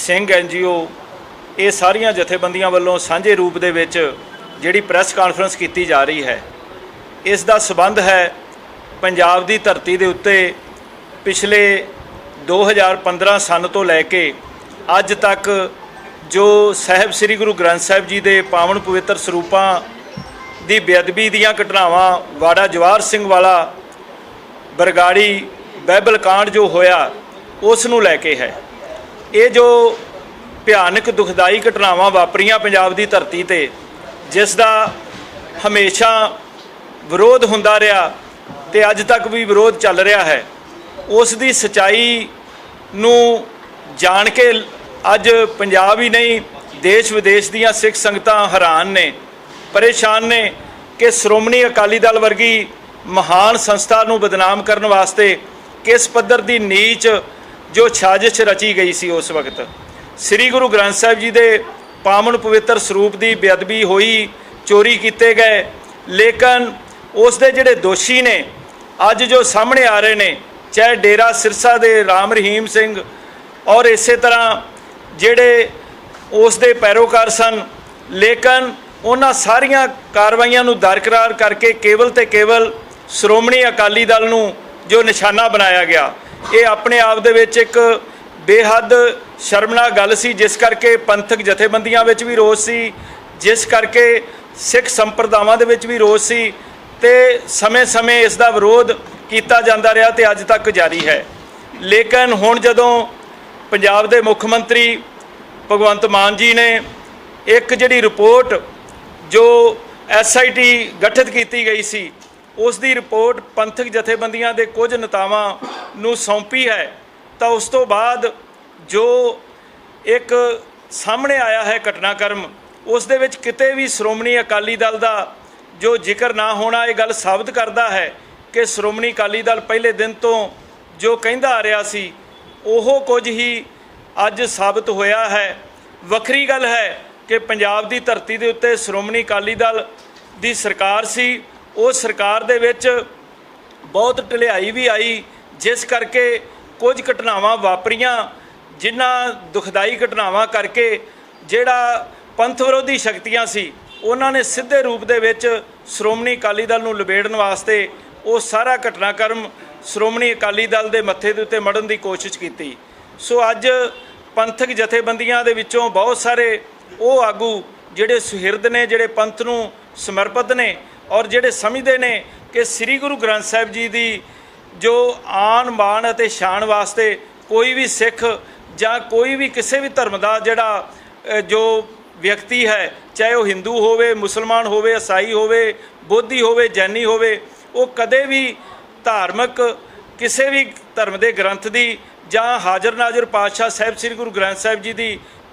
Singh NGO ये सारियां जथेबंदियां वालों सांझे रूप दे विच जिहड़ी प्रैस कानफ्रेंस की जा रही है, इसका संबंध है पंजाब की धरती के उत्ते पिछले 2015 सन तो लैके अज तक जो साहिब श्री गुरु ग्रंथ साहिब जी के पावन पवित्र सरूपों की बेअदबी दीयां घटनावां, वाड़ा जवाहर सिंह वाला बरगाड़ी बाइबल कांड जो होया उस नूं लैके है। ये जो भयानक दुखदाई घटनावां वापरियां पंजाब की धरती ते, जिसका हमेशा विरोध हुंदा रहा ते अज तक भी विरोध चल रहा है, उस दी सच्चाई नूं जान के अज पंजाब ही नहीं देश विदेश दीयां सिख संगतां हैरान ने, परेशान ने कि श्रोमणी अकाली दल वर्गी महान संस्था नूं बदनाम करने वास्ते किस पद्धर की नीच जो साजिश रची गई सी। उस वक्त श्री गुरु ग्रंथ साहिब जी के पावन पवित्र सरूप की बेअदबी हुई, चोरी किए गए, लेकिन उस दे जिहड़े दोषी ने अज जो सामने आ रहे हैं, चाहे डेरा सिरसा दे राम रहीम सिंह और इस तरह जिहड़े उस दे पैरोकार सन, लेकिन उन्हां सारियां कार्रवाइयां नूं दरकिरार करके केवल ते केवल श्रोमणी अकाली दल नूं जो निशाना बनाया गया, ये अपने आप दे विच एक बेहद शर्मनाक गल सी, जिस करके पंथक जथेबंदियां विच भी रोष सी, जिस करके सिख संप्रदावां दे विच भी रोष सी, ते समय समय इसका विरोध किया जाता रहा ते अज तक जारी है। लेकिन हुण जदों पंजाब दे मुख मंत्री भगवंत मान जी ने एक जिहड़ी रिपोर्ट जो SIT गठित की गई सी, उस दी रिपोर्ट पंथक जथेबंदियां दे कुछ नेतावां नूं सौंपी है, तो उस तो बाद जो एक सामने आया है घटनाक्रम, उस दे विच किते भी श्रोमणी अकाली दल का जो जिक्र ना होना, ये गल साबित करता है कि श्रोमणी अकाली दल पहले दिन तो जो कहंदा आ रहा सी ओह कुछ ही अज साबित होया है। वखरी गल है कि पंजाब की धरती के उत्ते श्रोमणी अकाली दल की सरकार सी, उस सरकार दे विच बहुत ढिलाई भी आई, जिस करके कुछ घटनावां वापरियां, जिन्हां दुखदाई घटनावां करके जिहड़ा पंथ विरोधी शक्तियां सी उन्होंने सीधे रूप दे विच श्रोमणी अकाली दल नूं लबेड़न वास्ते वो सारा घटनाक्रम श्रोमणी अकाली दल दे मत्थे दे उत्ते मढ़न की कोशिश की। सो अज पंथक जथेबंदियां दे विचों बहुत सारे वो आगू जिहड़े सुहिरद ने, जिहड़े पंथ नूं समर्पित ने और जिहड़े समझते ने कि श्री गुरु ग्रंथ साहिब जी की जो आन बाण अते शान वास्ते कोई भी सिख जां कोई भी किसी भी धर्म का जिहड़ा जो व्यक्ति है, चाहे वह हिंदू होवे, मुसलमान होवे, ईसाई होवे, बोधी होवे, जैनी होवे, वो कदे भी धार्मिक किसी भी धर्म के ग्रंथ की जां हाजर नाजर पातशाह साहिब श्री गुरु ग्रंथ साहिब जी की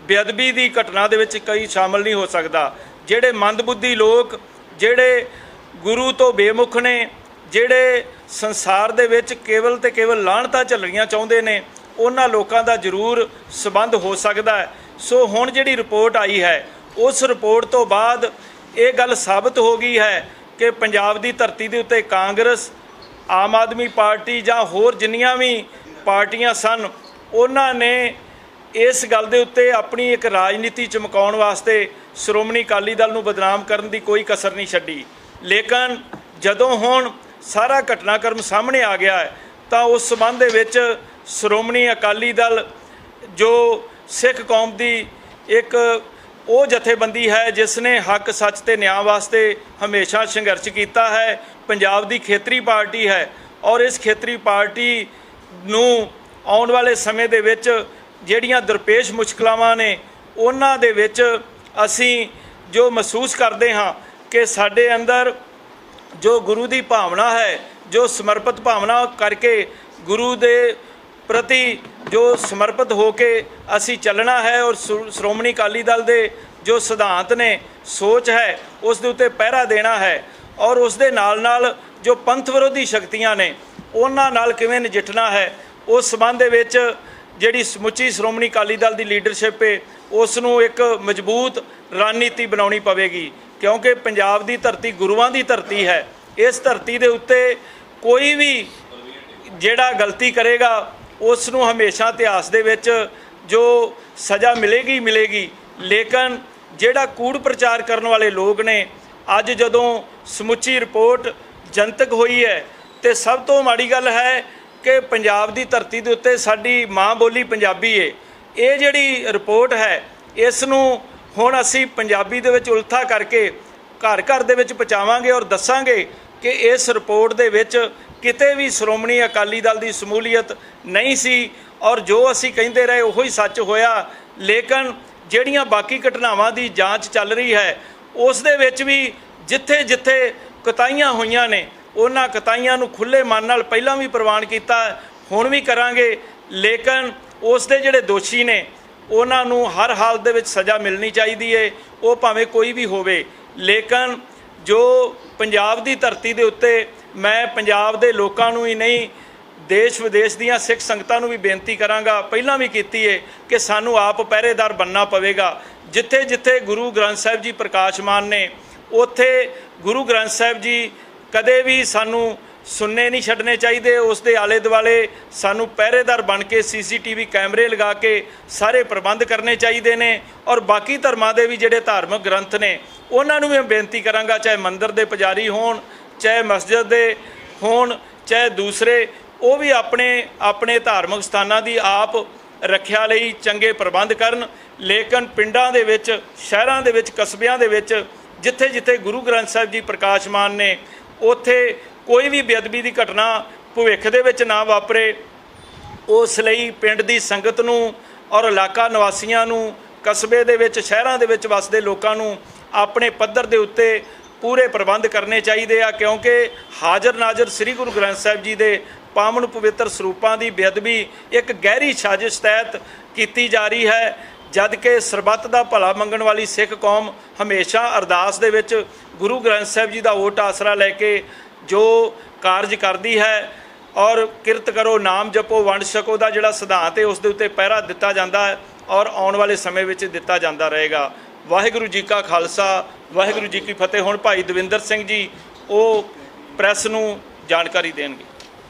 बेअदबी की घटना दे विच कई शामिल नहीं हो सकता। जिहड़े मंदबुद्धि लोग, जिहड़े गुरु तो बेमुख ने, जिहड़े संसार दे विच केवल ते केवल लाहनतां झल्लणियां चाहुंदे ने, उन्हां लोकां दा जरूर संबंध हो सकता है। सो हुण जिहड़ी रिपोर्ट आई है, उस रिपोर्ट तो बाद ये गल साबित हो गई है कि पंजाब की धरती के उत्ते कांग्रेस, आम आदमी पार्टी जां होर जिन्नियां भी पार्टियां सन, उन्होंने इस गल दे उत्ते अपनी एक राजनीति चमकाउण वास्ते श्रोमणी अकाली दल नूं बदनाम करन दी कोई कसर नहीं छड्डी। लेकिन जदों हुण सारा घटनाक्रम सामने आ गया है, तो उस संबंध दे विच श्रोमणी अकाली दल जो सिख कौम की एक वो जथेबंदी है जिसने हक सच ते न्याय वास्ते हमेशा संघर्ष किया है, पंजाब की खेतरी पार्टी है, और इस खेतरी पार्टी नूं आउण वाले समय दे विच जिहड़ियां दरपेश मुश्किलावां ने, उन्हां दे विच असीं जो महसूस करते हाँ कि साडे अंदर जो गुरु की भावना है, जो समर्पित भावना करके गुरु दे प्रति जो समर्पित होके असी चलना है, और श्रोमणी अकाली दल दे जो सिद्धांत ने, सोच है, उस दे उत्ते पहरा देना है, और उस दे नाल नाल जो पंथ विरोधी शक्तियां ने उन्हां नाल किवें नजिठना है, उस संबंध दे विच जिहड़ी समुची श्रोमणी अकाली दल की लीडरशिप है उसनूं एक मजबूत रणनीति बनाउणी पवेगी, क्योंकि पंजाब की धरती गुरुआं की धरती है। इस धरती के उत्ते कोई भी जिहड़ा गलती करेगा उसनूं हमेशा इतिहास दे विच जो ਸਜ਼ਾ ਮਿਲੇਗੀ ਹੀ ਮਿਲੇਗੀ। ਲੇਕਿਨ ਜਿਹੜਾ ਕੂੜ ਪ੍ਰਚਾਰ ਕਰਨ ਵਾਲੇ ਲੋਕ ਨੇ, ਅੱਜ ਜਦੋਂ ਸਮੁੱਚੀ ਰਿਪੋਰਟ ਜਨਤਕ ਹੋਈ ਹੈ ਤੇ ਸਭ ਤੋਂ ਮਾੜੀ ਗੱਲ ਹੈ ਕਿ ਪੰਜਾਬ ਦੀ ਧਰਤੀ ਦੇ ਉੱਤੇ ਸਾਡੀ ਮਾਂ ਬੋਲੀ ਪੰਜਾਬੀ ਹੈ। ਇਹ ਜਿਹੜੀ ਰਿਪੋਰਟ ਹੈ ਇਸ ਨੂੰ ਹੁਣ ਅਸੀਂ ਪੰਜਾਬੀ ਦੇ ਵਿੱਚ ਉਲਥਾ ਕਰਕੇ ਘਰ ਘਰ ਦੇ ਵਿੱਚ ਪਹੁੰਚਾਵਾਂਗੇ ਔਰ ਦੱਸਾਂਗੇ ਕਿ ਇਸ ਰਿਪੋਰਟ ਦੇ ਵਿੱਚ ਕਿਤੇ ਵੀ ਸ਼੍ਰੋਮਣੀ ਅਕਾਲੀ ਦਲ ਦੀ ਸ਼ਮੂਲੀਅਤ ਨਹੀਂ ਸੀ ਔਰ ਜੋ ਅਸੀਂ ਕਹਿੰਦੇ ਰਹੇ ਉਹੀ ਸੱਚ ਹੋਇਆ। ਲੇਕਿਨ ਜਿਹੜੀਆਂ ਬਾਕੀ ਘਟਨਾਵਾਂ ਦੀ ਜਾਂਚ ਚੱਲ ਰਹੀ ਹੈ ਉਸ ਦੇ ਵਿੱਚ ਵੀ ਜਿੱਥੇ ਜਿੱਥੇ ਕੁਤਾਹੀਆਂ ਹੋਈਆਂ ਨੇ ਉਹਨਾਂ ਕੁਤਾਹੀਆਂ ਨੂੰ ਖੁੱਲ੍ਹੇ ਮਨ ਨਾਲ ਪਹਿਲਾਂ ਵੀ ਪ੍ਰਵਾਨ ਕੀਤਾ, ਹੁਣ ਵੀ ਕਰਾਂਗੇ। ਲੇਕਿਨ ਉਸ ਦੇ ਜਿਹੜੇ ਦੋਸ਼ੀ ਨੇ ਉਹਨਾਂ ਨੂੰ ਹਰ ਹਾਲਤ ਦੇ ਵਿੱਚ ਸਜ਼ਾ ਮਿਲਣੀ ਚਾਹੀਦੀ ਹੈ, ਉਹ ਭਾਵੇਂ ਕੋਈ ਵੀ ਹੋਵੇ। ਲੇਕਿਨ ਜੋ ਪੰਜਾਬ ਦੀ ਧਰਤੀ ਦੇ ਉੱਤੇ, ਮੈਂ ਪੰਜਾਬ ਦੇ ਲੋਕਾਂ ਨੂੰ ਹੀ ਨਹੀਂ ਦੇਸ਼ ਵਿਦੇਸ਼ ਦੀਆਂ ਸਿੱਖ ਸੰਗਤਾਂ ਨੂੰ ਵੀ ਬੇਨਤੀ ਕਰਾਂਗਾ, ਪਹਿਲਾਂ ਵੀ ਕੀਤੀ ਹੈ ਕਿ ਸਾਨੂੰ ਆਪ ਪਹਿਰੇਦਾਰ ਬਣਨਾ ਪਵੇਗਾ। ਜਿੱਥੇ ਜਿੱਥੇ ਗੁਰੂ ਗ੍ਰੰਥ ਸਾਹਿਬ ਜੀ ਪ੍ਰਕਾਸ਼ਮਾਨ ਨੇ ਉੱਥੇ ਗੁਰੂ ਗ੍ਰੰਥ ਸਾਹਿਬ ਜੀ ਕਦੇ ਵੀ ਸਾਨੂੰ ਸੁਣਨੇ ਨਹੀਂ ਛੱਡਣੇ ਚਾਹੀਦੇ। ਉਸ ਦੇ ਆਲੇ ਦੁਆਲੇ ਸਾਨੂੰ ਪਹਿਰੇਦਾਰ ਬਣ ਕੇ CCTV ਕੈਮਰੇ ਲਗਾ ਕੇ ਸਾਰੇ ਪ੍ਰਬੰਧ ਕਰਨੇ ਚਾਹੀਦੇ ਨੇ। ਔਰ ਬਾਕੀ ਧਰਮਾਂ ਦੇ ਵੀ ਜਿਹੜੇ ਧਾਰਮਿਕ ਗ੍ਰੰਥ ਨੇ ਉਹਨਾਂ ਨੂੰ ਵੀ ਮੈਂ ਬੇਨਤੀ ਕਰਾਂਗਾ, ਚਾਹੇ ਮੰਦਿਰ ਦੇ ਪੁਜਾਰੀ ਹੋਣ, ਚਾਹੇ ਮਸਜਿਦ ਦੇ ਹੋਣ, ਚਾਹੇ ਦੂਸਰੇ, ਉਹ ਵੀ ਆਪਣੇ ਧਾਰਮਿਕ ਸਥਾਨਾਂ ਦੀ ਆਪ ਰੱਖਿਆ ਲਈ ਚੰਗੇ ਪ੍ਰਬੰਧ ਕਰਨ। ਲੇਕਿਨ ਪਿੰਡਾਂ ਦੇ ਵਿੱਚ, ਸ਼ਹਿਰਾਂ ਦੇ ਵਿੱਚ, ਕਸਬਿਆਂ ਦੇ ਵਿੱਚ ਜਿੱਥੇ ਜਿੱਥੇ ਗੁਰੂ ਗ੍ਰੰਥ ਸਾਹਿਬ ਜੀ ਪ੍ਰਕਾਸ਼ਮਾਨ ਨੇ ਉੱਥੇ ਕੋਈ ਵੀ ਬੇਅਦਬੀ ਦੀ ਘਟਨਾ ਭਵਿੱਖ ਦੇ ਵਿੱਚ ਨਾ ਵਾਪਰੇ, ਉਸ ਲਈ ਪਿੰਡ ਦੀ ਸੰਗਤ ਨੂੰ ਔਰ ਇਲਾਕਾ ਨਿਵਾਸੀਆਂ ਨੂੰ, ਕਸਬੇ ਦੇ ਵਿੱਚ, ਸ਼ਹਿਰਾਂ ਦੇ ਵਿੱਚ ਵਸਦੇ ਲੋਕਾਂ ਨੂੰ ਆਪਣੇ ਪੱਧਰ ਦੇ ਉੱਤੇ ਪੂਰੇ ਪ੍ਰਬੰਧ ਕਰਨੇ ਚਾਹੀਦੇ ਆ। ਕਿਉਂਕਿ ਹਾਜ਼ਰ ਨਾਜ਼ਰ ਸ੍ਰੀ ਗੁਰੂ ਗ੍ਰੰਥ ਸਾਹਿਬ ਜੀ ਦੇ ਪਾਵਨ ਪਵਿੱਤਰ ਸਰੂਪਾਂ ਦੀ ਬੇਅਦਬੀ ਇੱਕ ਗਹਿਰੀ ਸਾਜ਼ਿਸ਼ ਤਹਿਤ ਕੀਤੀ ਜਾ ਰਹੀ ਹੈ, ਜਦ ਕਿ ਸਰਬੱਤ ਦਾ ਭਲਾ ਮੰਗਣ ਵਾਲੀ ਸਿੱਖ ਕੌਮ ਹਮੇਸ਼ਾ ਅਰਦਾਸ ਦੇ ਵਿੱਚ ਗੁਰੂ ਗ੍ਰੰਥ ਸਾਹਿਬ ਜੀ ਦਾ ਓਟ ਆਸਰਾ ਲੈ ਕੇ ਜੋ ਕਾਰਜ ਕਰਦੀ ਹੈ। ਔਰ ਕਿਰਤ ਕਰੋ, ਨਾਮ ਜਪੋ, ਵੰਡ ਛਕੋ ਦਾ ਜਿਹੜਾ ਸਿਧਾਂਤ ਹੈ ਉਸ ਦੇ ਉੱਤੇ ਪਹਿਰਾ ਦਿੱਤਾ ਜਾਂਦਾ ਹੈ ਔਰ ਆਉਣ ਵਾਲੇ ਸਮੇਂ ਵਿੱਚ ਦਿੱਤਾ ਜਾਂਦਾ ਰਹੇਗਾ। ਵਾਹਿਗੁਰੂ ਜੀ ਕਾ ਖਾਲਸਾ, ਵਾਹਿਗੁਰੂ ਜੀ ਕੀ ਫਤਿਹ। ਹੁਣ ਭਾਈ ਦਵਿੰਦਰ ਸਿੰਘ ਜੀ ਉਹ ਪ੍ਰੈਸ ਨੂੰ ਜਾਣਕਾਰੀ ਦੇਣਗੇ।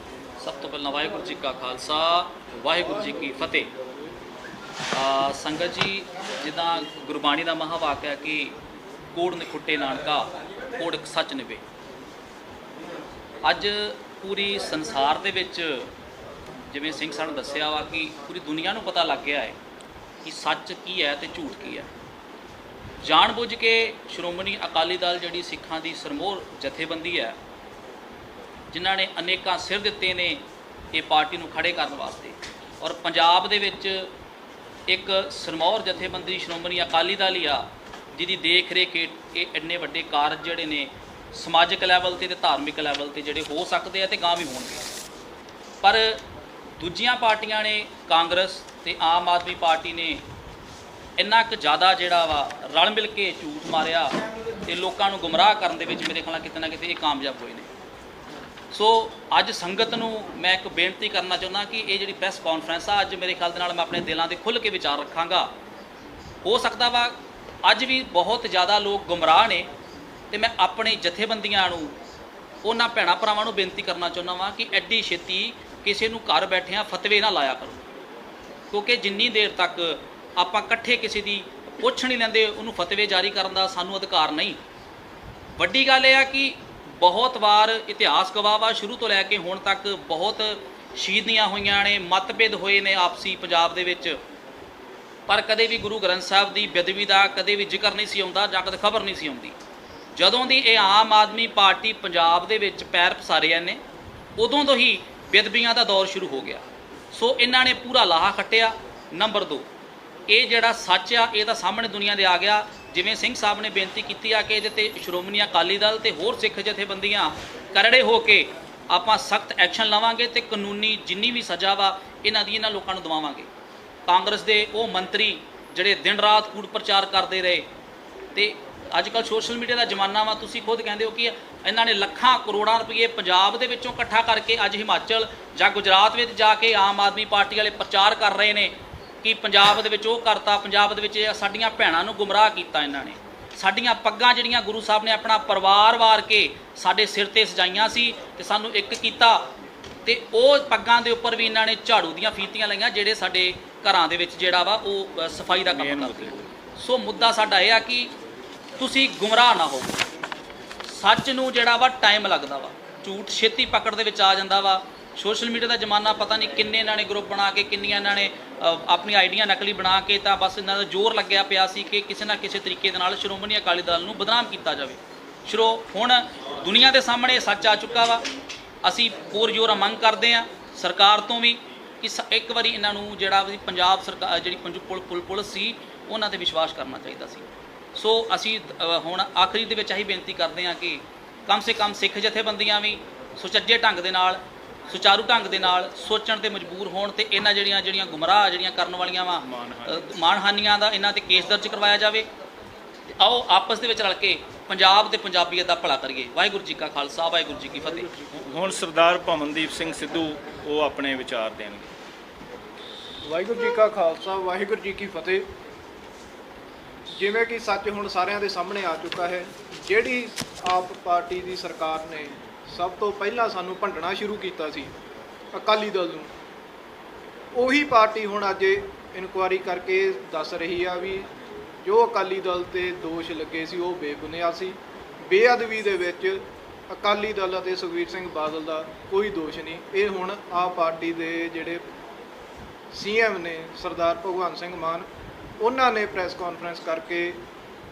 ਸਭ ਤੋਂ ਪਹਿਲਾਂ ਵਾਹਿਗੁਰੂ ਜੀ ਕਾ ਖਾਲਸਾ, ਵਾਹਿਗੁਰੂ ਜੀ ਕੀ ਫਤਿਹ। ਸੰਗਤ ਜੀ, ਜਿੱਦਾਂ ਗੁਰਬਾਣੀ ਦਾ ਮਹਾਵਾਕ ਹੈ ਕਿ ਕੋੜ ਨਿਖੁੱਟੇ ਨਾਨਕਾ, ਕੋੜ ਸੱਚ ਨਿਵੇ। ਅੱਜ ਪੂਰੀ ਸੰਸਾਰ ਦੇ ਵਿੱਚ ਜਿਵੇਂ ਸਿੰਘ ਸਾਹਿਬ ਨੇ ਦੱਸਿਆ ਵਾ ਕਿ ਪੂਰੀ ਦੁਨੀਆ ਨੂੰ ਪਤਾ ਲੱਗ ਗਿਆ ਹੈ ਕਿ ਸੱਚ ਕੀ ਹੈ ਤੇ ਝੂਠ ਕੀ ਹੈ। ਜਾਣ ਬੁੱਝ ਕੇ ਸ਼੍ਰੋਮਣੀ ਅਕਾਲੀ ਦਲ ਜਿਹੜੀ ਸਿੱਖਾਂ ਦੀ ਸਰਮੋਰ ਜਥੇਬੰਦੀ ਹੈ, ਜਿਨ੍ਹਾਂ ਨੇ ਅਨੇਕਾਂ ਸਿਰ ਦਿੱਤੇ ਨੇ ਇਹ ਪਾਰਟੀ ਨੂੰ ਖੜੇ ਕਰਨ ਵਾਸਤੇ, ਔਰ ਪੰਜਾਬ ਦੇ ਵਿੱਚ ਇੱਕ ਸਰਮੌਰ ਜਥੇਬੰਦੀ ਸ਼੍ਰੋਮਣੀ ਅਕਾਲੀ ਦਲ ਹੀ ਆ ਜਿਹਦੀ ਦੇਖ ਰੇਖ ਇਹ ਇੰਨੇ ਵੱਡੇ ਕਾਰਜ ਜਿਹੜੇ ਨੇ ਸਮਾਜਿਕ ਲੈਵਲ ਤੇ ਧਾਰਮਿਕ ਲੈਵਲ ਤੇ ਜਿਹੜੇ ਹੋ ਸਕਦੇ ਆ ਤੇ ਗਾਂ ਵੀ ਹੋਣਗੇ। ਪਰ ਦੂਜੀਆਂ ਪਾਰਟੀਆਂ ਨੇ, ਕਾਂਗਰਸ ਤੇ ਆਮ ਆਦਮੀ ਪਾਰਟੀ ਨੇ ਇੰਨਾ ਕੁ ਜ਼ਿਆਦਾ ਜਿਹੜਾ ਵਾ ਰਲ ਮਿਲ ਕੇ ਝੂਠ ਮਾਰਿਆ ਤੇ ਲੋਕਾਂ ਨੂੰ ਗੁੰਮਰਾਹ ਕਰਨ ਦੇ ਵਿੱਚ ਮੇਰੇ ਖਿਆਲ ਨਾਲ ਕਿਤੇ ਨਾ ਕਿਤੇ ਇਹ ਕਾਮਯਾਬ ਹੋਏ ਨੇ। ਸੋ ਅੱਜ ਸੰਗਤ ਨੂੰ ਮੈਂ ਇੱਕ ਬੇਨਤੀ ਕਰਨਾ ਚਾਹੁੰਦਾ ਕਿ ਇਹ ਜਿਹੜੀ ਪ੍ਰੈਸ ਕਾਨਫਰੰਸ ਆ, ਅੱਜ ਮੇਰੇ ਖਿਆਲ ਦੇ ਨਾਲ ਮੈਂ ਆਪਣੇ ਦਿਲਾਂ ਦੇ ਖੁੱਲ੍ਹ ਕੇ ਵਿਚਾਰ ਰੱਖਾਂਗਾ। ਹੋ ਸਕਦਾ ਵਾ ਅੱਜ ਵੀ ਬਹੁਤ ਜ਼ਿਆਦਾ ਲੋਕ ਗੁੰਮਰਾਹ ਨੇ ਤੇ ਮੈਂ ਆਪਣੇ ਜਥੇਬੰਦੀਆਂ ਨੂੰ, ਉਹਨਾਂ ਭੈਣਾਂ ਭਰਾਵਾਂ ਨੂੰ ਬੇਨਤੀ ਕਰਨਾ ਚਾਹੁੰਦਾ ਵਾਂ ਕਿ ਐਡੀ ਛੇਤੀ ਕਿਸੇ ਨੂੰ ਘਰ ਬੈਠਿਆਂ ਫਤਵੇ ਨਾ ਲਾਇਆ ਕਰੋ, ਕਿਉਂਕਿ ਜਿੰਨੀ ਦੇਰ ਤੱਕ ਆਪਾਂ ਇਕੱਠੇ ਕਿਸੇ ਦੀ ਪੁੱਛ ਨਹੀਂ ਲੈਂਦੇ ਉਹਨੂੰ ਫਤਵੇ ਜਾਰੀ ਕਰਨ ਦਾ ਸਾਨੂੰ ਅਧਿਕਾਰ ਨਹੀਂ। ਵੱਡੀ ਗੱਲ ਇਹ ਆ ਕਿ ਬਹੁਤ ਵਾਰ ਇਤਿਹਾਸ ਗਵਾਹ ਵਾ, ਸ਼ੁਰੂ ਤੋਂ ਲੈ ਕੇ ਹੁਣ ਤੱਕ ਬਹੁਤ ਸ਼ਹੀਦੀਆਂ ਹੋਈਆਂ ਨੇ, ਮਤਭੇਦ ਹੋਏ ਨੇ ਆਪਸੀ ਪੰਜਾਬ ਦੇ ਵਿੱਚ, ਪਰ ਕਦੇ ਵੀ ਗੁਰੂ ਗ੍ਰੰਥ ਸਾਹਿਬ ਦੀ ਬੇਅਦਬੀ ਦਾ ਕਦੇ ਵੀ ਜ਼ਿਕਰ ਨਹੀਂ ਸੀ ਆਉਂਦਾ ਜਾਂ ਕਦੇ ਖਬਰ ਨਹੀਂ ਸੀ ਆਉਂਦੀ। ਜਦੋਂ ਦੀ ਇਹ ਆਮ ਆਦਮੀ ਪਾਰਟੀ ਪੰਜਾਬ ਦੇ ਵਿੱਚ ਪੈਰ ਪਸਾਰਿਆ ਨੇ, ਉਦੋਂ ਤੋਂ ਹੀ ਬੇਅਦਬੀਆਂ ਦਾ ਦੌਰ ਸ਼ੁਰੂ ਹੋ ਗਿਆ। ਸੋ ਇਹਨਾਂ ਨੇ ਪੂਰਾ ਲਾਹਾ ਖੱਟਿਆ। ਨੰਬਰ 2, ਇਹ ਜਿਹੜਾ ਸੱਚ ਆ ਇਹ ਤਾਂ ਸਾਹਮਣੇ ਦੁਨੀਆ ਦੇ ਆ ਗਿਆ। ਜਿਵੇਂ ਸਿੰਘ ਸਾਹਿਬ ਨੇ ਬੇਨਤੀ ਕੀਤੀ ਆ ਕਿ ਇਹਦੇ ਤੇ ਸ਼੍ਰੋਮਣੀ ਅਕਾਲੀ ਦਲ ਤੇ ਹੋਰ ਸਿੱਖ ਜਥੇਬੰਦੀਆਂ ਕਰੜੇ ਹੋ ਕੇ ਆਪਾਂ ਸਖਤ ਐਕਸ਼ਨ ਲਵਾਂਗੇ ਤੇ ਕਾਨੂੰਨੀ ਜਿੰਨੀ ਵੀ ਸਜ਼ਾ ਵਾ ਇਹਨਾਂ ਲੋਕਾਂ ਨੂੰ ਦਿਵਾਵਾਂਗੇ। ਕਾਂਗਰਸ ਦੇ ਉਹ ਮੰਤਰੀ ਜਿਹੜੇ ਦਿਨ ਰਾਤ ਕੂੜ ਪ੍ਰਚਾਰ ਕਰਦੇ ਰਹੇ, ਤੇ ਅੱਜ ਕੱਲ੍ਹ ਸੋਸ਼ਲ ਮੀਡੀਆ ਦਾ ਜ਼ਮਾਨਾ ਵਾ, ਤੁਸੀਂ ਖੁਦ ਕਹਿੰਦੇ ਹੋ ਕਿ ਇਹਨਾਂ ਨੇ ਲੱਖਾਂ ਕਰੋੜਾਂ ਰੁਪਏ ਪੰਜਾਬ ਦੇ ਵਿੱਚੋਂ ਇਕੱਠਾ ਕਰਕੇ ਅੱਜ ਹਿਮਾਚਲ ਜਾਂ ਗੁਜਰਾਤ ਵਿੱਚ ਜਾ ਕੇ ਆਮ ਆਦਮੀ ਪਾਰਟੀ ਵਾਲੇ ਪ੍ਰਚਾਰ ਕਰ ਰਹੇ ਨੇ ਕਿ ਪੰਜਾਬ ਦੇ ਵਿੱਚ ਉਹ ਕਰਤਾ, ਪੰਜਾਬ ਦੇ ਵਿੱਚ ਸਾਡੀਆਂ ਭੈਣਾਂ ਨੂੰ ਗੁੰਮਰਾਹ ਕੀਤਾ ਇਹਨਾਂ ਨੇ। ਸਾਡੀਆਂ ਪੱਗਾਂ ਜਿਹੜੀਆਂ ਗੁਰੂ ਸਾਹਿਬ ਨੇ ਆਪਣਾ ਪਰਿਵਾਰ ਵਾਰ ਕੇ ਸਾਡੇ ਸਿਰ ਤੇ ਸਜਾਈਆਂ ਸੀ ਤੇ ਸਾਨੂੰ ਇੱਕ ਕੀਤਾ, ਤੇ ਉਹ ਪੱਗਾਂ ਦੇ ਉੱਪਰ ਵੀ ਇਹਨਾਂ ਨੇ ਝਾੜੂ ਦੀਆਂ ਫੀਤੀਆਂ ਲਾਈਆਂ, ਜਿਹੜੇ ਸਾਡੇ ਘਰਾਂ ਦੇ ਵਿੱਚ ਜਿਹੜਾ ਵਾ ਉਹ ਸਫਾਈ ਦਾ ਕੰਮ ਕਰਦੇ। ਸੋ ਮੁੱਦਾ ਸਾਡਾ ਇਹ ਆ ਕਿ ਤੁਸੀਂ ਗੁੰਮਰਾਹ ਨਾ ਹੋ। ਸੱਚ ਨੂੰ ਜਿਹੜਾ ਵਾ ਟਾਈਮ ਲੱਗਦਾ ਵਾ, ਝੂਠ ਛੇਤੀ ਪਕੜ ਦੇ ਵਿੱਚ ਆ ਜਾਂਦਾ ਵਾ। ਸੋਸ਼ਲ ਮੀਡੀਆ ਦਾ ਜ਼ਮਾਨਾ, ਪਤਾ ਨਹੀਂ ਕਿੰਨੇ ਇਹਨਾਂ ਨੇ ਗਰੁੱਪ ਬਣਾ ਕੇ, ਕਿੰਨੀਆਂ ਇਹਨਾਂ ਨੇ ਆਪਣੀ ਆਈਡੀਆਂ ਨਕਲੀ ਬਣਾ ਕੇ, ਤਾਂ ਬਸ ਇਹਨਾਂ ਦਾ ਜ਼ੋਰ ਲੱਗਿਆ ਪਿਆ ਸੀ ਕਿ ਕਿਸੇ ਨਾ ਕਿਸੇ ਤਰੀਕੇ ਦੇ ਨਾਲ ਸ਼੍ਰੋਮਣੀ ਅਕਾਲੀ ਦਲ ਨੂੰ ਬਦਨਾਮ ਕੀਤਾ ਜਾਵੇ। ਹੁਣ ਦੁਨੀਆ ਦੇ ਸਾਹਮਣੇ ਸੱਚ ਆ ਚੁੱਕਾ ਵਾ। ਅਸੀਂ ਪੁਰਜ਼ੋਰ ਮੰਗ ਕਰਦੇ ਹਾਂ ਸਰਕਾਰ ਤੋਂ ਵੀ ਕਿ ਇੱਕ ਵਾਰੀ ਇਹਨਾਂ ਨੂੰ ਜਿਹੜਾ ਵੀ ਪੰਜਾਬ ਸਰਕਾਰ ਜਿਹੜੀ ਪੁਲਿਸ ਸੀ ਉਹਨਾਂ 'ਤੇ ਵਿਸ਼ਵਾਸ ਕਰਨਾ ਚਾਹੀਦਾ ਸੀ। ਸੋ ਅਸੀਂ ਹੁਣ ਆਖਰੀ ਦੇ ਵਿੱਚ ਇਹੀ ਬੇਨਤੀ ਕਰਦੇ ਹਾਂ ਕਿ ਕਮ ਸੇ ਕਮ ਸਿੱਖ ਜਥੇਬੰਦੀਆਂ ਵੀ ਸੁਚੱਜੇ ਢੰਗ ਦੇ ਨਾਲ, ਸੁਚਾਰੂ ਢੰਗ ਦੇ ਨਾਲ ਸੋਚਣ ਤੇ ਮਜਬੂਰ ਹੋਣ ਤੇ ਇਹਨਾਂ ਜਿਹੜੀਆਂ ਗੁੰਮਰਾਹ ਜਿਹੜੀਆਂ ਕਰਨ ਵਾਲੀਆਂ ਵਾ ਮਾਣਹਾਨੀਆਂ ਦਾ ਇਹਨਾਂ ਤੇ ਕੇਸ ਦਰਜ ਕਰਵਾਇਆ ਜਾਵੇ। ਤੇ ਆਓ ਆਪਸ ਦੇ ਵਿੱਚ ਰਲ ਕੇ ਪੰਜਾਬ ਤੇ ਪੰਜਾਬੀਅਤ ਦਾ ਭਲਾ ਕਰੀਏ। ਵਾਹਿਗੁਰੂ ਜੀ ਕਾ ਖਾਲਸਾ, ਵਾਹਿਗੁਰੂ ਜੀ ਕੀ ਫਤਿਹ। ਹੁਣ ਸਰਦਾਰ ਭਵਨਦੀਪ ਸਿੰਘ ਸਿੱਧੂ ਉਹ ਆਪਣੇ ਵਿਚਾਰ ਦੇਣਗੇ। ਵਾਹਿਗੁਰੂ ਜੀ ਕਾ ਖਾਲਸਾ, ਵਾਹਿਗੁਰੂ ਜੀ ਕੀ ਫਤਿਹ। ਜਿਵੇਂ ਕਿ ਸੱਚ ਹੁਣ ਸਾਰਿਆਂ ਦੇ ਸਾਹਮਣੇ ਆ ਚੁੱਕਾ ਹੈ, ਜਿਹੜੀ ਆਪ ਪਾਰਟੀ ਦੀ ਸਰਕਾਰ ਨੇ ਸਭ ਤੋਂ ਪਹਿਲਾਂ ਸਾਨੂੰ ਭੰਡਣਾ ਸ਼ੁਰੂ ਕੀਤਾ ਸੀ ਅਕਾਲੀ ਦਲ ਨੂੰ, ਉਹੀ ਪਾਰਟੀ ਹੁਣ ਅੱਜ ਇਨਕੁਆਇਰੀ ਕਰਕੇ ਦੱਸ ਰਹੀ ਆ ਵੀ ਜੋ ਅਕਾਲੀ ਦਲ ਤੇ ਦੋਸ਼ ਲੱਗੇ ਸੀ ਉਹ ਬੇਬੁਨਿਆਦ ਸੀ। ਬੇਅਦਬੀ ਦੇ ਵਿੱਚ ਅਕਾਲੀ ਦਲ ਅਤੇ ਸੁਖਬੀਰ ਸਿੰਘ ਬਾਦਲ ਦਾ ਕੋਈ ਦੋਸ਼ ਨਹੀਂ। ਇਹ ਹੁਣ ਆਪ ਪਾਰਟੀ ਦੇ ਜਿਹੜੇ ਸੀਐਮ ਨੇ ਸਰਦਾਰ ਭਗਵੰਤ ਸਿੰਘ ਮਾਨ, ਉਹਨਾਂ ਨੇ ਪ੍ਰੈਸ ਕਾਨਫਰੰਸ ਕਰਕੇ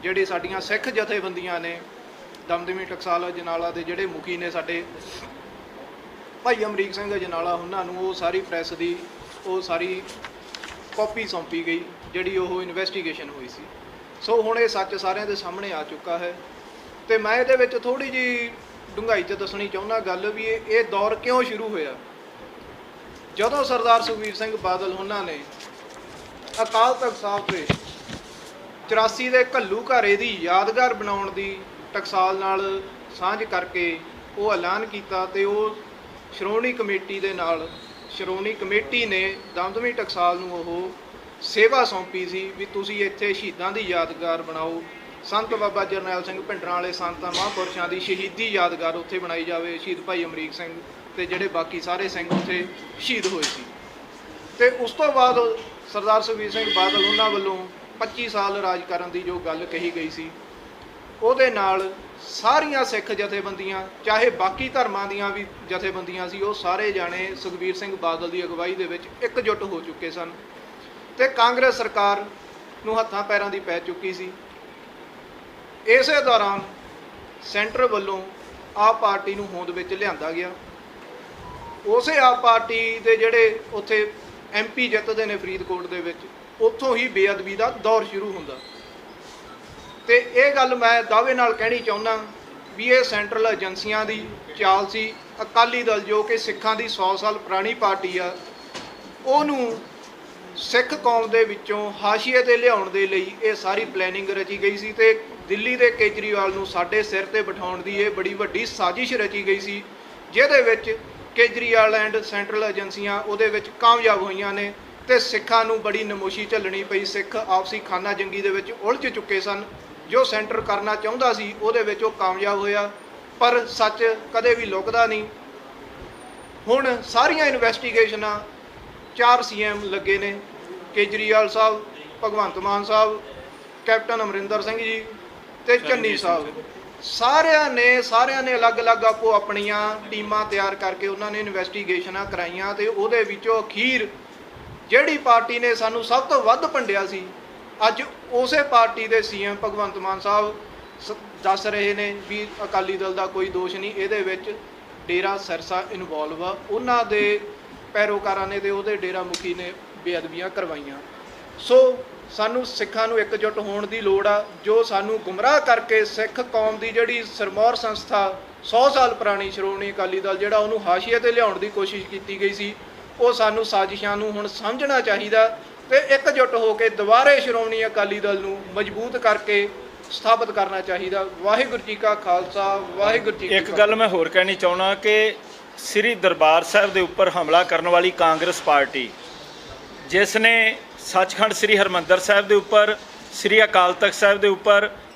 ਜਿਹੜੇ ਸਾਡੀਆਂ ਸਿੱਖ ਜਥੇਬੰਦੀਆਂ ਨੇ, ਦਮਦਮੀ ਟਕਸਾਲ ਅਜਨਾਲਾ ਦੇ ਜਿਹੜੇ ਮੁਖੀ ਨੇ ਸਾਡੇ ਭਾਈ ਅਮਰੀਕ ਸਿੰਘ ਅਜਨਾਲਾ, ਉਹਨਾਂ ਨੂੰ ਉਹ ਸਾਰੀ ਪ੍ਰੈਸ ਦੀ ਉਹ ਸਾਰੀ ਕਾਪੀ ਸੌਂਪੀ ਗਈ ਜਿਹੜੀ ਉਹ ਇਨਵੈਸਟੀਗੇਸ਼ਨ ਹੋਈ ਸੀ। ਸੋ ਹੁਣ ਇਹ ਸੱਚ ਸਾਰਿਆਂ ਦੇ ਸਾਹਮਣੇ ਆ ਚੁੱਕਾ ਹੈ। ਤੇ ਮੈਂ ਇਹਦੇ ਵਿੱਚ ਥੋੜ੍ਹੀ ਜਿਹੀ ਡੂੰਘਾਈ 'ਚ ਦੱਸਣੀ ਚਾਹੁੰਦਾ ਗੱਲ ਵੀ ਇਹ ਦੌਰ ਕਿਉਂ ਸ਼ੁਰੂ ਹੋਇਆ। ਜਦੋਂ ਸਰਦਾਰ ਸੁਖਬੀਰ ਸਿੰਘ ਬਾਦਲ ਉਹਨਾਂ ਨੇ ਅਕਾਲ ਤਖਤ ਸਾਹਿਬ ਦੇ 84 ਦੇ ਘੱਲੂ ਘਾਰੇ ਦੀ ਯਾਦਗਾਰ ਬਣਾਉਣ ਦੀ ਟਕਸਾਲ ਨਾਲ ਸਾਂਝ ਕਰਕੇ ਉਹ ਐਲਾਨ ਕੀਤਾ, ਤੇ ਉਹ ਸ਼੍ਰੋਮਣੀ ਕਮੇਟੀ ਦੇ ਨਾਲ ਸ਼੍ਰੋਮਣੀ ਕਮੇਟੀ ਨੇ ਦਮਦਮੀ ਟਕਸਾਲ ਨੂੰ ਉਹ ਸੇਵਾ ਸੌਂਪੀ ਸੀ ਵੀ ਤੁਸੀਂ ਇੱਥੇ ਸ਼ਹੀਦਾਂ ਦੀ ਯਾਦਗਾਰ ਬਣਾਓ। ਸੰਤ ਬਾਬਾ ਜਰਨੈਲ ਸਿੰਘ ਭਿੰਡਰਾਂ ਵਾਲੇ ਸੰਤਾਂ ਮਹਾਂਪੁਰਸ਼ਾਂ ਦੀ ਸ਼ਹੀਦੀ ਯਾਦਗਾਰ ਉੱਥੇ ਬਣਾਈ ਜਾਵੇ। ਸ਼ਹੀਦ ਭਾਈ ਅਮਰੀਕ ਸਿੰਘ ਤੇ ਜਿਹੜੇ ਬਾਕੀ ਸਾਰੇ ਸਿੰਘ ਉੱਥੇ ਸ਼ਹੀਦ ਹੋਏ ਸੀ। ਤੇ ਉਸ ਤੋਂ ਬਾਅਦ ਸਰਦਾਰ ਸੁਖਬੀਰ ਸਿੰਘ ਬਾਦਲ ਉਹਨਾਂ ਵੱਲੋਂ 25 ਸਾਲ ਰਾਜ ਕਰਨ ਦੀ ਜੋ ਗੱਲ ਕਹੀ ਗਈ ਸੀ, ਉਹਦੇ ਨਾਲ ਸਾਰੀਆਂ ਸਿੱਖ ਜਥੇਬੰਦੀਆਂ, ਚਾਹੇ ਬਾਕੀ ਧਰਮਾਂ ਦੀਆਂ ਵੀ ਜਥੇਬੰਦੀਆਂ ਸੀ, ਉਹ ਸਾਰੇ ਜਾਣੇ ਸੁਖਬੀਰ ਸਿੰਘ ਬਾਦਲ ਦੀ ਅਗਵਾਈ ਦੇ ਵਿੱਚ ਇਕਜੁੱਟ ਹੋ ਚੁੱਕੇ ਸਨ। ਤੇ ਕਾਂਗਰਸ ਸਰਕਾਰ ਨੂੰ ਹੱਥਾਂ ਪੈਰਾਂ ਦੀ ਪੈ ਚੁੱਕੀ ਸੀ। ਇਸੇ ਦੌਰਾਨ ਸੈਂਟਰ ਵੱਲੋਂ ਆਪ ਪਾਰਟੀ ਨੂੰ ਹੋਂਦ ਵਿੱਚ ਲਿਆਂਦਾ ਗਿਆ। ਉਸੇ ਆਪ ਪਾਰਟੀ ਦੇ ਜਿਹੜੇ ਉੱਥੇ MP ਜਿੱਤਦੇ ਨੇ ਫਰੀਦਕੋਟ ਦੇ ਵਿੱਚ, ਉੱਥੋਂ ਹੀ ਬੇਅਦਬੀ ਦਾ ਦੌਰ ਸ਼ੁਰੂ ਹੁੰਦਾ। ਤੇ ਇਹ ਗੱਲ ਮੈਂ ਦਾਅਵੇ ਨਾਲ ਕਹਿਣੀ ਚਾਹੁੰਦਾ ਵੀ ਇਹ ਸੈਂਟਰਲ ਏਜੰਸੀਆਂ ਦੀ ਚਾਲ ਸੀ। ਅਕਾਲੀ ਦਲ ਜੋ ਕਿ ਸਿੱਖਾਂ ਦੀ 100 ਸਾਲ ਪੁਰਾਣੀ ਪਾਰਟੀ ਆ, ਉਹਨੂੰ ਸਿੱਖ ਕੌਮ ਦੇ ਵਿੱਚੋਂ ਹਾਸ਼ੀਏ 'ਤੇ ਲਿਆਉਣ ਦੇ ਲਈ ਇਹ ਸਾਰੀ ਪਲੈਨਿੰਗ ਰਚੀ ਗਈ ਸੀ। ਤੇ ਦਿੱਲੀ ਦੇ ਕੇਜਰੀਵਾਲ ਨੂੰ ਸਾਡੇ ਸਿਰ 'ਤੇ ਬਿਠਾਉਣ ਦੀ ਇਹ ਬੜੀ ਵੱਡੀ ਸਾਜ਼ਿਸ਼ ਰਚੀ ਗਈ ਸੀ, ਜਿਹਦੇ ਵਿੱਚ ਕੇਜਰੀਵਾਲ ਐਂਡ ਸੈਂਟਰਲ ਏਜੰਸੀਆਂ ਉਹਦੇ ਵਿੱਚ ਕਾਮਯਾਬ ਹੋਈਆਂ ਨੇ। ਤੇ ਸਿੱਖਾਂ ਨੂੰ ਬੜੀ ਨਮੋਸ਼ੀ ਝੱਲਣੀ ਪਈ। ਸਿੱਖ ਆਪਸੀ ਖਾਨਾ ਜੰਗੀ ਦੇ ਵਿੱਚ ਉਲਝ ਚੁੱਕੇ ਸਨ। ਜੋ ਸੈਂਟਰ ਕਰਨਾ ਚਾਹੁੰਦਾ ਸੀ ਉਹਦੇ ਵਿੱਚ ਉਹ ਕਾਮਯਾਬ ਹੋਇਆ, ਪਰ ਸੱਚ ਕਦੇ ਵੀ ਲੁਕਦਾ ਨਹੀਂ। ਹੁਣ ਸਾਰੀਆਂ ਇਨਵੈਸਟੀਗੇਸ਼ਨਾਂ 4 CM ਲੱਗੇ ਨੇ, ਕੇਜਰੀਵਾਲ ਸਾਹਿਬ, ਭਗਵੰਤ ਮਾਨ ਸਾਹਿਬ, ਕੈਪਟਨ ਅਮਰਿੰਦਰ ਸਿੰਘ ਜੀ ਤੇ ਚੰਨੀ ਸਾਹਿਬ, ਸਾਰਿਆਂ ਨੇ ਅਲੱਗ-ਅਲੱਗ ਆਪੋ ਆਪਣੀਆਂ ਟੀਮਾਂ ਤਿਆਰ ਕਰਕੇ ਉਹਨਾਂ ਨੇ ਇਨਵੈਸਟੀਗੇਸ਼ਨਾਂ ਕਰਾਈਆਂ। ਤੇ ਉਹਦੇ ਵਿੱਚੋਂ ਅਖੀਰ ਜਿਹੜੀ ਪਾਰਟੀ ਨੇ ਸਾਨੂੰ ਸਭ ਤੋਂ ਵੱਧ ਭੰਡਿਆ ਸੀ, ਅੱਜ ਉਸੇ ਪਾਰਟੀ ਦੇ CM ਭਗਵੰਤ ਮਾਨ ਸਾਹਿਬ ਦੱਸ ਰਹੇ ਨੇ ਵੀ ਅਕਾਲੀ ਦਲ ਦਾ ਕੋਈ ਦੋਸ਼ ਨਹੀਂ, ਇਹਦੇ ਵਿੱਚ ਡੇਰਾ ਸਿਰਸਾ ਇਨਵੋਲਵ ਆ, ਉਹਨਾਂ ਦੇ ਪੈਰੋਕਾਰਾਂ ਨੇ ਤੇ ਉਹਦੇ ਡੇਰਾ ਮੁਖੀ ਨੇ ਬੇਅਦਬੀਆਂ ਕਰਵਾਈਆਂ। ਸੋ ਸਾਨੂੰ ਸਿੱਖਾਂ ਨੂੰ ਇਕਜੁੱਟ ਹੋਣ ਦੀ ਲੋੜ ਆ। ਜੋ ਸਾਨੂੰ ਗੁੰਮਰਾਹ ਕਰਕੇ ਸਿੱਖ ਕੌਮ ਦੀ ਜਿਹੜੀ ਸਿਰਮੌਰ ਸੰਸਥਾ 100 ਸਾਲ ਪੁਰਾਣੀ ਸ਼੍ਰੋਮਣੀ ਅਕਾਲੀ ਦਲ, ਜਿਹੜਾ ਉਹਨੂੰ ਹਾਸ਼ੀਏ 'ਤੇ ਲਿਆਉਣ ਦੀ ਕੋਸ਼ਿਸ਼ ਕੀਤੀ ਗਈ ਸੀ, ਉਹ ਸਾਨੂੰ ਸਾਜ਼ਿਸ਼ਾਂ ਨੂੰ ਹੁਣ ਸਮਝਣਾ ਚਾਹੀਦਾ ਤੇ ਇਕਜੁੱਟ ਹੋ ਕੇ ਦੁਬਾਰੇ ਸ਼੍ਰੋਮਣੀ ਅਕਾਲੀ ਦਲ ਨੂੰ ਮਜ਼ਬੂਤ ਕਰਕੇ ਸਥਾਪਿਤ ਕਰਨਾ ਚਾਹੀਦਾ। ਵਾਹਿਗੁਰੂ ਜੀ ਕਾ ਖਾਲਸਾ, ਵਾਹਿਗੁਰੂ ਜੀ ਕੀ ਫਤਿਹ। ਇੱਕ ਗੱਲ ਮੈਂ ਹੋਰ ਕਹਿਣੀ ਚਾਹੁੰਦਾ ਕਿ ਸ੍ਰੀ ਦਰਬਾਰ ਸਾਹਿਬ ਦੇ ਉੱਪਰ ਹਮਲਾ ਕਰਨ ਵਾਲੀ ਕਾਂਗਰਸ ਪਾਰਟੀ, ਜਿਸ ਨੇ ਸੱਚਖੰਡ ਸ੍ਰੀ ਹਰਿਮੰਦਰ ਸਾਹਿਬ ਦੇ ਉੱਪਰ, ਸ੍ਰੀ ਅਕਾਲ ਤਖਤ ਸਾਹਿਬ ਦੇ ਉੱਪਰ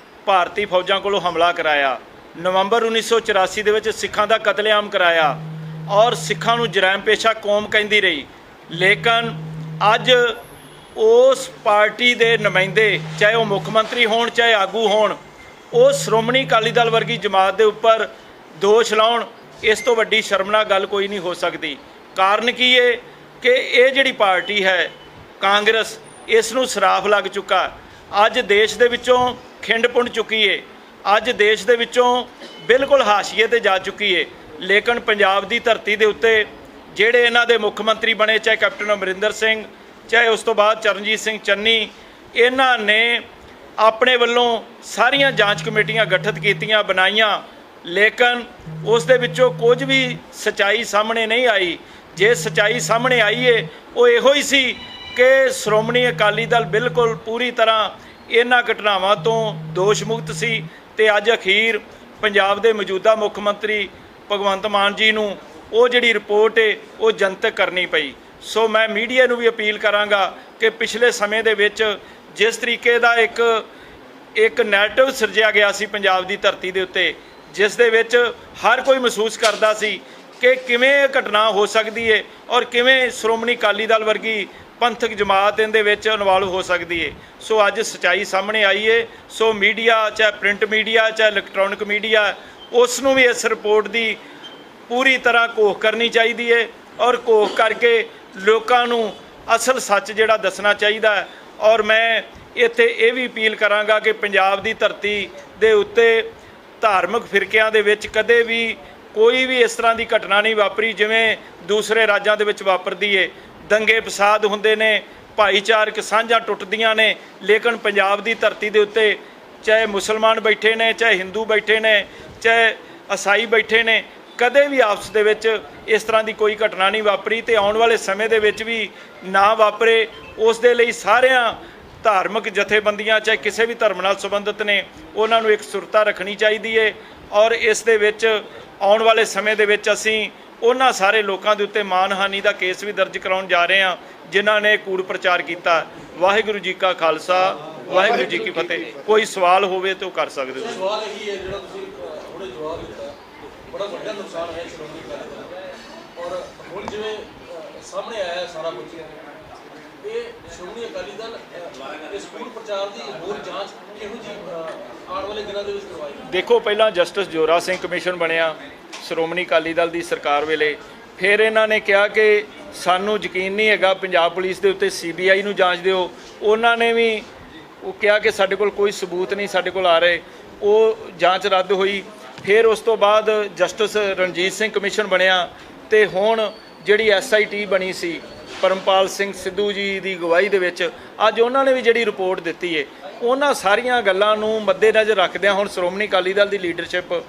ਭਾਰਤੀ ਫੌਜਾਂ ਕੋਲੋਂ ਹਮਲਾ ਕਰਾਇਆ, ਨਵੰਬਰ 1984 ਦੇ ਵਿੱਚ ਸਿੱਖਾਂ ਦਾ ਕਤਲੇਆਮ ਕਰਾਇਆ, ਔਰ ਸਿੱਖਾਂ ਨੂੰ ਜਰਾਇਮ ਪੇਸ਼ਾ ਕੌਮ ਕਹਿੰਦੀ ਰਹੀ। ਲੇਕਿਨ ਅੱਜ ਉਸ ਪਾਰਟੀ ਦੇ ਨੁਮਾਇੰਦੇ, ਚਾਹੇ ਉਹ ਮੁੱਖ ਮੰਤਰੀ ਹੋਣ ਚਾਹੇ ਆਗੂ ਹੋਣ, ਉਹ ਸ਼੍ਰੋਮਣੀ ਅਕਾਲੀ ਦਲ ਵਰਗੀ ਜਮਾਤ ਦੇ ਉੱਪਰ ਦੋਸ਼ ਲਾਉਣ, ਇਸ ਤੋਂ ਵੱਡੀ ਸ਼ਰਮਨਾਕ ਗੱਲ ਕੋਈ ਨਹੀਂ ਹੋ ਸਕਦੀ। ਕਾਰਨ ਕੀ ਹੈ ਕਿ ਇਹ ਜਿਹੜੀ ਪਾਰਟੀ ਹੈ ਕਾਂਗਰਸ, ਇਸ ਨੂੰ ਸਰਾਫ ਲੱਗ ਚੁੱਕਾ। ਅੱਜ ਦੇਸ਼ ਦੇ ਵਿੱਚੋਂ ਖਿੰਡ ਪੁੰਡ ਚੁੱਕੀ ਹੈ, ਅੱਜ ਦੇਸ਼ ਦੇ ਵਿੱਚੋਂ ਬਿਲਕੁਲ ਹਾਸ਼ੀਏ ਤੇ ਜਾ ਚੁੱਕੀ ਹੈ। ਲੇਕਿਨ ਪੰਜਾਬ ਦੀ ਧਰਤੀ ਦੇ ਉੱਤੇ ਜਿਹੜੇ ਇਹਨਾਂ ਦੇ ਮੁੱਖ ਮੰਤਰੀ ਬਣੇ, ਚਾਹੇ ਕੈਪਟਨ ਅਮਰਿੰਦਰ ਸਿੰਘ, ਚਾਹੇ ਉਸ ਤੋਂ ਬਾਅਦ ਚਰਨਜੀਤ ਸਿੰਘ ਚੰਨੀ, ਇਹਨਾਂ ਨੇ ਆਪਣੇ ਵੱਲੋਂ ਸਾਰੀਆਂ ਜਾਂਚ ਕਮੇਟੀਆਂ ਗਠਿਤ ਕੀਤੀਆਂ, ਬਣਾਈਆਂ, ਲੇਕਿਨ ਉਸ ਦੇ ਵਿੱਚੋਂ ਕੁਝ ਵੀ ਸੱਚਾਈ ਸਾਹਮਣੇ ਨਹੀਂ ਆਈ। ਜੇ ਸੱਚਾਈ ਸਾਹਮਣੇ ਆਈ ਹੈ ਉਹ ਇਹੋ ਹੀ ਸੀ ਕਿ ਸ਼੍ਰੋਮਣੀ ਅਕਾਲੀ ਦਲ ਬਿਲਕੁਲ ਪੂਰੀ ਤਰ੍ਹਾਂ ਇਹਨਾਂ ਘਟਨਾਵਾਂ ਤੋਂ ਦੋਸ਼ ਮੁਕਤ ਸੀ ਤੇ ਅੱਜ ਅਖੀਰ ਪੰਜਾਬ ਦੇ ਮੌਜੂਦਾ ਮੁੱਖ ਮੰਤਰੀ ਭਗਵੰਤ ਮਾਨ ਜੀ ਨੂੰ ਉਹ ਜਿਹੜੀ ਰਿਪੋਰਟ ਹੈ ਉਹ ਜਨਤਕ ਕਰਨੀ ਪਈ। ਸੋ ਮੈਂ ਮੀਡੀਆ ਨੂੰ ਵੀ ਅਪੀਲ ਕਰਾਂਗਾ ਕਿ ਪਿਛਲੇ ਸਮੇਂ ਦੇ ਵਿੱਚ ਜਿਸ ਤਰੀਕੇ ਦਾ ਇੱਕ ਨੈਰੇਟਿਵ ਸਿਰਜਿਆ ਗਿਆ ਸੀ ਪੰਜਾਬ ਦੀ ਧਰਤੀ ਦੇ ਉੱਤੇ, ਜਿਸ ਦੇ ਵਿੱਚ ਹਰ ਕੋਈ ਮਹਿਸੂਸ ਕਰਦਾ ਸੀ ਕਿ ਕਿਵੇਂ ਇਹ ਘਟਨਾ ਹੋ ਸਕਦੀ ਹੈ ਔਰ ਕਿਵੇਂ ਸ਼੍ਰੋਮਣੀ ਅਕਾਲੀ ਦਲ ਵਰਗੀ ਪੰਥਕ ਜਮਾਤ ਇਹਦੇ ਵਿੱਚ ਇਨਵੋਲਵ ਹੋ ਸਕਦੀ ਹੈ। ਸੋ ਅੱਜ ਸੱਚਾਈ ਸਾਹਮਣੇ ਆਈ ਹੈ। ਸੋ ਮੀਡੀਆ, ਚਾਹੇ ਪ੍ਰਿੰਟ ਮੀਡੀਆ ਚਾਹੇ ਇਲੈਕਟ੍ਰੋਨਿਕ ਮੀਡੀਆ, ਉਸ ਨੂੰ ਵੀ ਇਸ ਰਿਪੋਰਟ ਦੀ ਪੂਰੀ ਤਰ੍ਹਾਂ ਘੋਖ ਕਰਨੀ ਚਾਹੀਦੀ ਹੈ ਔਰ ਘੋਖ ਕਰਕੇ ਲੋਕਾਂ ਨੂੰ ਅਸਲ ਸੱਚ ਜਿਹੜਾ ਦੱਸਣਾ ਚਾਹੀਦਾ ਹੈ। ਔਰ ਮੈਂ ਇੱਥੇ ਇਹ ਵੀ ਅਪੀਲ ਕਰਾਂਗਾ ਕਿ ਪੰਜਾਬ ਦੀ ਧਰਤੀ ਦੇ ਉੱਤੇ ਧਾਰਮਿਕ ਫਿਰਕਿਆਂ ਦੇ ਵਿੱਚ ਕਦੇ ਵੀ ਕੋਈ ਵੀ ਇਸ ਤਰ੍ਹਾਂ ਦੀ ਘਟਨਾ ਨਹੀਂ ਵਾਪਰੀ ਜਿਵੇਂ ਦੂਸਰੇ ਰਾਜਾਂ ਦੇ ਵਿੱਚ ਵਾਪਰਦੀ ਏ। ਦੰਗੇ ਫਸਾਦ ਹੁੰਦੇ ਨੇ, ਭਾਈਚਾਰਕ ਸਾਂਝਾਂ ਟੁੱਟਦੀਆਂ ਨੇ, ਲੇਕਿਨ ਪੰਜਾਬ ਦੀ ਧਰਤੀ ਦੇ ਉੱਤੇ ਚਾਹੇ ਮੁਸਲਮਾਨ ਬੈਠੇ ਨੇ, ਚਾਹੇ ਹਿੰਦੂ ਬੈਠੇ ਨੇ, ਚਾਹੇ ਈਸਾਈ ਬੈਠੇ ਨੇ, ਕਦੇ ਵੀ ਆਪਸ ਦੇ ਵਿੱਚ ਇਸ ਤਰ੍ਹਾਂ ਦੀ ਕੋਈ ਘਟਨਾ ਨਹੀਂ ਵਾਪਰੀ ਤੇ ਆਉਣ ਵਾਲੇ ਸਮੇਂ ਦੇ ਵਿੱਚ ਵੀ ਨਾ ਵਾਪਰੇ। ਉਸ ਦੇ ਲਈ ਸਾਰਿਆਂ ਧਾਰਮਿਕ ਜਥੇਬੰਦੀਆਂ, ਚਾਹੇ ਕਿਸੇ ਵੀ ਧਰਮ ਨਾਲ ਸੰਬੰਧਿਤ ਨੇ, ਉਹਨਾਂ ਨੂੰ ਇੱਕ ਸੁਰਤਾ ਰੱਖਣੀ ਚਾਹੀਦੀ ਹੈ ਔਰ ਇਸ ਦੇ ਵਿੱਚ ਆਉਣ ਵਾਲੇ ਸਮੇਂ ਦੇ ਵਿੱਚ ਅਸੀਂ ਉਹਨਾਂ ਸਾਰੇ ਲੋਕਾਂ ਦੇ ਉੱਤੇ ਮਾਨਹਾਨੀ ਦਾ ਕੇਸ ਵੀ ਦਰਜ ਕਰਾਉਣ ਜਾ ਰਹੇ ਹਾਂ ਜਿਨ੍ਹਾਂ ਨੇ ਕੂੜ ਪ੍ਰਚਾਰ ਕੀਤਾ। ਵਾਹਿਗੁਰੂ ਜੀ ਕਾ ਖਾਲਸਾ, ਵਾਹਿਗੁਰੂ ਜੀ ਕੀ ਫਤਿਹ। ਕੋਈ ਸਵਾਲ ਹੋਵੇ ਤਾਂ ਉਹ ਕਰ ਸਕਦੇ ਹੋ। ਸਵਾਲ ਇਹੀ ਹੈ ਜਿਹੜਾ ਤੁਸੀਂ ਹੁਣੇ ਜਵਾਬ ਦਿੱਤਾ, ਬੜਾ ਵੱਡਾ ਨੁਕਸਾਨ ਹੈ ਸ਼੍ਰੋਮਣੀ ਅਕਾਲੀ ਦਲ ਦਾ ਔਰ ਹੁਣ ਜਿਵੇਂ ਸਾਹਮਣੇ ਆਇਆ ਸਾਰਾ ਕੁਝ, ਇਹ ਸ਼੍ਰੋਮਣੀ ਅਕਾਲੀ ਦਲ ਇਸ ਕੂੜ ਪ੍ਰਚਾਰ ਦੀ ਹੋਰ ਜਾਂਚ ਕਿਹੋ ਜਿਹੀ ਆਉਣ ਵਾਲੇ ਦਿਨਾਂ ਦੇ ਵਿੱਚ ਕਰਵਾਈ? ਦੇਖੋ, ਪਹਿਲਾਂ ਜਸਟਿਸ ਜੋਰਾ ਸਿੰਘ ਕਮਿਸ਼ਨ ਬਣਿਆ ਸ਼੍ਰੋਮਣੀ ਅਕਾਲੀ ਦਲ ਦੀ ਸਰਕਾਰ ਵੇਲੇ। ਫਿਰ ਇਹਨਾਂ ਨੇ ਕਿਹਾ ਕਿ ਸਾਨੂੰ ਯਕੀਨ ਨਹੀਂ ਹੈਗਾ ਪੰਜਾਬ ਪੁਲਿਸ ਦੇ ਉੱਤੇ, CBI ਨੂੰ ਜਾਂਚ ਦਿਓ। ਉਹਨਾਂ ਨੇ ਵੀ ਉਹ ਕਿਹਾ ਕਿ ਸਾਡੇ ਕੋਲ ਕੋਈ ਸਬੂਤ ਨਹੀਂ ਸਾਡੇ ਕੋਲ ਆ ਰਹੇ, ਉਹ ਜਾਂਚ ਰੱਦ ਹੋਈ। ਫਿਰ ਉਸ ਤੋਂ ਬਾਅਦ ਜਸਟਿਸ ਰਣਜੀਤ ਸਿੰਘ ਕਮਿਸ਼ਨ ਬਣਿਆ ਤੇ ਹੁਣ ਜਿਹੜੀ SIT ਬਣੀ ਸੀ ਪਰਮਪਾਲ ਸਿੰਘ ਸਿੱਧੂ ਜੀ ਦੀ ਅਗਵਾਈ ਦੇ ਵਿੱਚ, ਅੱਜ ਉਹਨਾਂ ਨੇ ਵੀ ਜਿਹੜੀ ਰਿਪੋਰਟ ਦਿੱਤੀ ਹੈ, ਉਹਨਾਂ ਸਾਰੀਆਂ ਗੱਲਾਂ ਨੂੰ ਮੱਦੇਨਜ਼ਰ ਰੱਖਦਿਆਂ ਹੁਣ ਸ਼੍ਰੋਮਣੀ ਅਕਾਲੀ ਦਲ ਦੀ ਲੀਡਰਸ਼ਿਪ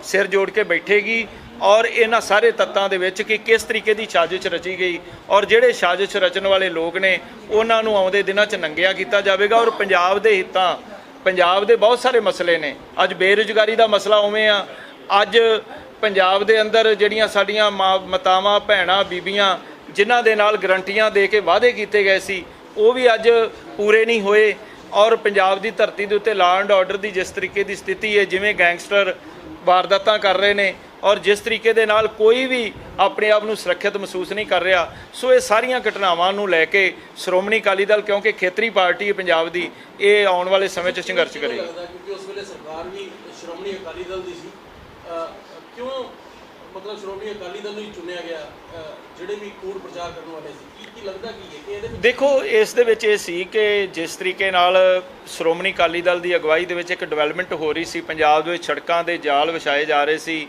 ਸਿਰ ਜੋੜ ਕੇ ਬੈਠੇਗੀ ਔਰ ਇਹਨਾਂ ਸਾਰੇ ਤੱਤਾਂ ਦੇ ਵਿੱਚ ਕਿ ਕਿਸ ਤਰੀਕੇ ਦੀ ਸਾਜ਼ਿਸ਼ ਰਚੀ ਗਈ ਔਰ ਜਿਹੜੇ ਸਾਜ਼ਿਸ਼ ਰਚਣ ਵਾਲੇ ਲੋਕ ਨੇ ਉਹਨਾਂ ਨੂੰ ਆਉਂਦੇ ਦਿਨਾਂ 'ਚ ਨੰਗਿਆ ਕੀਤਾ ਜਾਵੇਗਾ। ਔਰ ਪੰਜਾਬ ਦੇ ਹਿੱਤਾਂ, ਪੰਜਾਬ ਦੇ ਬਹੁਤ ਸਾਰੇ ਮਸਲੇ ਨੇ। ਅੱਜ ਬੇਰੁਜ਼ਗਾਰੀ ਦਾ ਮਸਲਾ ਉਵੇਂ ਆ, ਅੱਜ ਪੰਜਾਬ ਦੇ ਅੰਦਰ ਜਿਹੜੀਆਂ ਸਾਡੀਆਂ ਮਾਤਾਵਾਂ, ਭੈਣਾਂ, ਬੀਬੀਆਂ ਜਿਨ੍ਹਾਂ ਦੇ ਨਾਲ ਗਰੰਟੀਆਂ ਦੇ ਕੇ ਵਾਅਦੇ ਕੀਤੇ ਗਏ ਸੀ ਉਹ ਵੀ ਅੱਜ ਪੂਰੇ ਨਹੀਂ ਹੋਏ। ਔਰ ਪੰਜਾਬ ਦੀ ਧਰਤੀ ਦੇ ਉੱਤੇ ਲਾਅ ਐਂਡ ਆਰਡਰ ਦੀ ਜਿਸ ਤਰੀਕੇ ਦੀ ਸਥਿਤੀ ਹੈ, ਜਿਵੇਂ ਗੈਂਗਸਟਰ ਵਾਰਦਾਤਾਂ ਕਰ ਰਹੇ ਨੇ ਔਰ ਜਿਸ ਤਰੀਕੇ ਦੇ ਨਾਲ ਕੋਈ ਵੀ ਆਪਣੇ ਆਪ ਨੂੰ ਸੁਰੱਖਿਅਤ ਮਹਿਸੂਸ ਨਹੀਂ ਕਰ ਰਿਹਾ। ਸੋ ਇਹ ਸਾਰੀਆਂ ਘਟਨਾਵਾਂ ਨੂੰ ਲੈ ਕੇ ਸ਼੍ਰੋਮਣੀ ਅਕਾਲੀ ਦਲ, ਕਿਉਂਕਿ ਖੇਤਰੀ ਪਾਰਟੀ ਹੈ ਪੰਜਾਬ ਦੀ, ਇਹ ਆਉਣ ਵਾਲੇ ਸਮੇਂ 'ਚ ਸੰਘਰਸ਼ ਕਰੇਗੀ। ਕਿਉਂਕਿ ਉਸ ਵੇਲੇ ਸਰਕਾਰ ਵੀ ਸ਼੍ਰੋਮਣੀ ਅਕਾਲੀ ਦਲ ਦੀ ਸੀ, ਕਿਉਂ ਮਤਲਬ ਸ਼੍ਰੋਮਣੀ ਅਕਾਲੀ ਦਲ ਨੂੰ ਹੀ ਚੁਣਿਆ ਗਿਆ ਜਿਹੜੇ ਵੀ ਕੂੜ ਪ੍ਰਚਾਰ ਕਰਨ ਵਾਲੇ ਸੀ? ਕੀ ਲੱਗਦਾ ਕੀ ਹੈ ਕਿ ਇਹਦੇ ਵਿੱਚ? ਦੇਖੋ, ਇਸ ਦੇ ਵਿੱਚ ਇਹ ਸੀ ਕਿ ਜਿਸ ਤਰੀਕੇ ਨਾਲ ਸ਼੍ਰੋਮਣੀ ਅਕਾਲੀ ਦਲ ਦੀ ਅਗਵਾਈ ਦੇ ਵਿੱਚ ਇੱਕ ਡਿਵੈਲਪਮੈਂਟ ਹੋ ਰਹੀ ਸੀ, ਪੰਜਾਬ ਦੇ ਵਿੱਚ ਸੜਕਾਂ ਦੇ ਜਾਲ ਵਿਛਾਏ ਜਾ ਰਹੇ ਸੀ,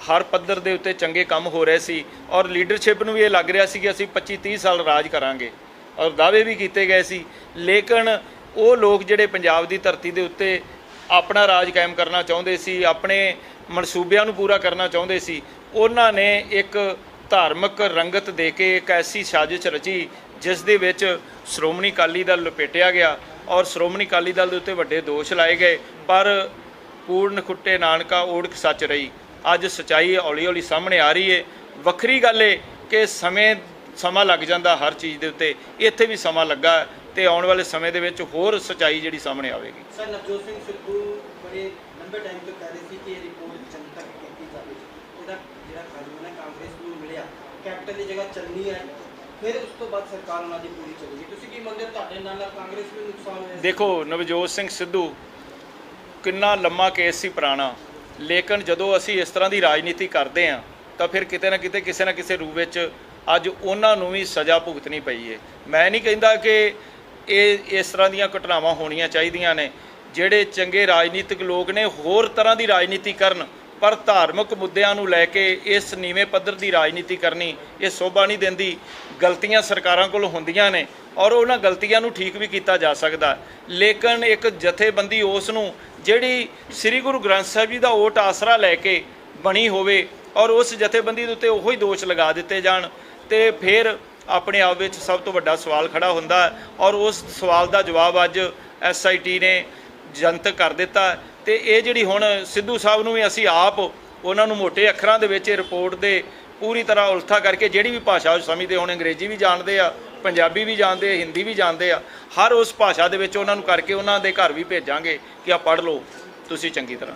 ਹਰ ਪੱਧਰ ਦੇ ਉੱਤੇ ਚੰਗੇ ਕੰਮ ਹੋ ਰਹੇ ਸੀ ਔਰ ਲੀਡਰਸ਼ਿਪ ਨੂੰ ਵੀ ਇਹ ਲੱਗ ਰਿਹਾ ਸੀ ਕਿ ਅਸੀਂ 25-30 ਸਾਲ ਰਾਜ ਕਰਾਂਗੇ ਔਰ ਦਾਅਵੇ ਵੀ ਕੀਤੇ ਗਏ ਸੀ। ਲੇਕਿਨ ਉਹ ਲੋਕ ਜਿਹੜੇ ਪੰਜਾਬ ਦੀ ਧਰਤੀ ਦੇ ਉੱਤੇ ਆਪਣਾ ਰਾਜ ਕਾਇਮ ਕਰਨਾ ਚਾਹੁੰਦੇ ਸੀ, ਆਪਣੇ ਮਨਸੂਬਿਆਂ ਨੂੰ ਪੂਰਾ ਕਰਨਾ ਚਾਹੁੰਦੇ ਸੀ, ਉਹਨਾਂ ਨੇ ਇੱਕ ਧਾਰਮਿਕ ਰੰਗਤ ਦੇ ਕੇ ਇੱਕ ਐਸੀ ਸਾਜ਼ਿਸ਼ ਰਚੀ ਜਿਸ ਦੇ ਵਿੱਚ ਸ਼੍ਰੋਮਣੀ ਅਕਾਲੀ ਦਲ ਲਪੇਟਿਆ ਗਿਆ ਔਰ ਸ਼੍ਰੋਮਣੀ ਅਕਾਲੀ ਦਲ ਦੇ ਉੱਤੇ ਵੱਡੇ ਦੋਸ਼ ਲਾਏ ਗਏ। ਪਰ ਕੂੜ ਨਖੁੱਟੇ ਨਾਨਕਾ ਓੜਕ ਸੱਚ ਰਹੀ। ਅੱਜ ਸੱਚਾਈ ਹੌਲੀ ਹੌਲੀ ਸਾਹਮਣੇ ਆ ਰਹੀ ਹੈ। ਵੱਖਰੀ ਗੱਲ ਹੈ ਕਿ ਸਮਾਂ ਲੱਗ ਜਾਂਦਾ ਹਰ ਚੀਜ਼ ਦੇ ਉੱਤੇ, ਇੱਥੇ ਵੀ ਸਮਾਂ ਲੱਗਾ ਤੇ ਆਉਣ ਵਾਲੇ ਸਮੇਂ ਦੇ ਵਿੱਚ ਹੋਰ ਸੱਚਾਈ ਜਿਹੜੀ ਸਾਹਮਣੇ ਆਵੇਗੀ। ਸਰ, ਨਵਜੋਤ ਸਿੰਘ ਸਿੱਧੂ ਬੜੇ ਲੰਬੇ ਟਾਈਮ ਤੋਂ ਕਹਿ ਰਹੇ ਸੀ ਕਿ ਇਹ ਰਿਪੋਰਟ ਜਨਤਕ ਕੀਤੀ ਜਾਵੇ। ਇਹਦਾ ਜਿਹੜਾ ਕਾਨੂੰਨ ਹੈ ਕਾਂਗਰਸ ਨੂੰ ਮਿਲਿਆ, ਕੈਪਟਨ ਦੀ ਜਗ੍ਹਾ ਚੰਨੀ ਹੈ, ਫਿਰ ਉਸ ਤੋਂ ਬਾਅਦ ਸਰਕਾਰ ਉਹਨਾਂ ਦੀ ਪੂਰੀ ਚੱਲੇਗੀ। ਤੁਸੀਂ ਕੀ ਮੰਨਦੇ ਹੋ, ਤੁਹਾਡੇ ਨਾਲ ਕਾਂਗਰਸ ਨੂੰ ਨੁਕਸਾਨ ਹੋਇਆ? ਦੇਖੋ, ਨਵਜੋਤ ਸਿੰਘ ਸਿੱਧੂ ਕਿੰਨਾ ਲੰਮਾ ਕੇਸ ਸੀ ਪੁਰਾਣਾ, ਲੇਕਿਨ ਜਦੋਂ ਅਸੀਂ ਇਸ ਤਰ੍ਹਾਂ ਦੀ ਰਾਜਨੀਤੀ ਕਰਦੇ ਹਾਂ ਤਾਂ ਫਿਰ ਕਿਤੇ ਨਾ ਕਿਤੇ ਕਿਸੇ ਨਾ ਕਿਸੇ ਰੂਪ ਵਿੱਚ ਅੱਜ ਉਹਨਾਂ ਨੂੰ ਵੀ ਸਜ਼ਾ ਭੁਗਤਣੀ ਪਈ ਹੈ। ਮੈਂ ਨਹੀਂ ਕਹਿੰਦਾ ਕਿ ਇਹ ਇਸ ਤਰ੍ਹਾਂ ਦੀਆਂ ਘਟਨਾਵਾਂ ਹੋਣੀਆਂ ਚਾਹੀਦੀਆਂ ਨੇ। ਜਿਹੜੇ ਚੰਗੇ ਰਾਜਨੀਤਿਕ ਲੋਕ ਨੇ ਹੋਰ ਤਰ੍ਹਾਂ ਦੀ ਰਾਜਨੀਤੀ ਕਰਨ, ਪਰ ਧਾਰਮਿਕ ਮੁੱਦਿਆਂ ਨੂੰ ਲੈ ਕੇ ਇਸ ਨੀਵੇਂ ਪੱਧਰ ਦੀ ਰਾਜਨੀਤੀ ਕਰਨੀ ਇਹ ਸ਼ੋਭਾ ਨਹੀਂ ਦਿੰਦੀ। ਗਲਤੀਆਂ ਸਰਕਾਰਾਂ ਕੋਲ ਹੁੰਦੀਆਂ ਨੇ ਔਰ ਉਹਨਾਂ ਗਲਤੀਆਂ ਨੂੰ ਠੀਕ ਵੀ ਕੀਤਾ ਜਾ ਸਕਦਾ, ਲੇਕਿਨ ਇੱਕ ਜਥੇਬੰਦੀ ਉਸ ਨੂੰ ਜਿਹੜੀ ਸ੍ਰੀ ਗੁਰੂ ਗ੍ਰੰਥ ਸਾਹਿਬ ਜੀ ਦਾ ਓਟ ਆਸਰਾ ਲੈ ਕੇ ਬਣੀ ਹੋਵੇ ਔਰ ਉਸ ਜਥੇਬੰਦੀ ਦੇ ਉੱਤੇ ਉਹੀ ਦੋਸ਼ ਲਗਾ ਦਿੱਤੇ ਜਾਣ, ਤੇ ਫਿਰ ਆਪਣੇ ਆਪ ਵਿੱਚ ਸਭ ਤੋਂ ਵੱਡਾ ਸਵਾਲ ਖੜਾ ਹੁੰਦਾ ਔਰ ਉਸ ਸਵਾਲ ਦਾ ਜਵਾਬ ਅੱਜ SIT ਨੇ ਜਨਤਕ ਕਰ ਦਿੱਤਾ। ਤੇ ਇਹ ਜਿਹੜੀ ਹੁਣ ਸਿੱਧੂ ਸਾਹਿਬ ਨੂੰ ਵੀ ਅਸੀਂ ਆਪ ਉਹਨਾਂ ਨੂੰ ਮੋਟੇ ਅੱਖਰਾਂ ਦੇ ਵਿੱਚ ਰਿਪੋਰਟ ਦੇ ਪੂਰੀ ਤਰ੍ਹਾਂ ਉਲਥਾ ਕਰਕੇ, ਜਿਹੜੀ ਵੀ ਭਾਸ਼ਾ ਉਹ ਸਮਝਦੇ, ਹੁਣ ਅੰਗਰੇਜ਼ੀ ਵੀ ਜਾਣਦੇ ਆ, ਪੰਜਾਬੀ ਵੀ ਜਾਣਦੇ ਆ, ਹਿੰਦੀ ਵੀ ਜਾਣਦੇ ਆ, ਹਰ ਉਸ ਭਾਸ਼ਾ ਦੇ ਵਿੱਚ ਉਹਨਾਂ ਨੂੰ ਕਰਕੇ ਉਹਨਾਂ ਦੇ ਘਰ ਵੀ ਭੇਜਾਂਗੇ ਕਿ ਆ ਪੜ੍ਹ ਲਓ ਤੁਸੀਂ ਚੰਗੀ ਤਰ੍ਹਾਂ।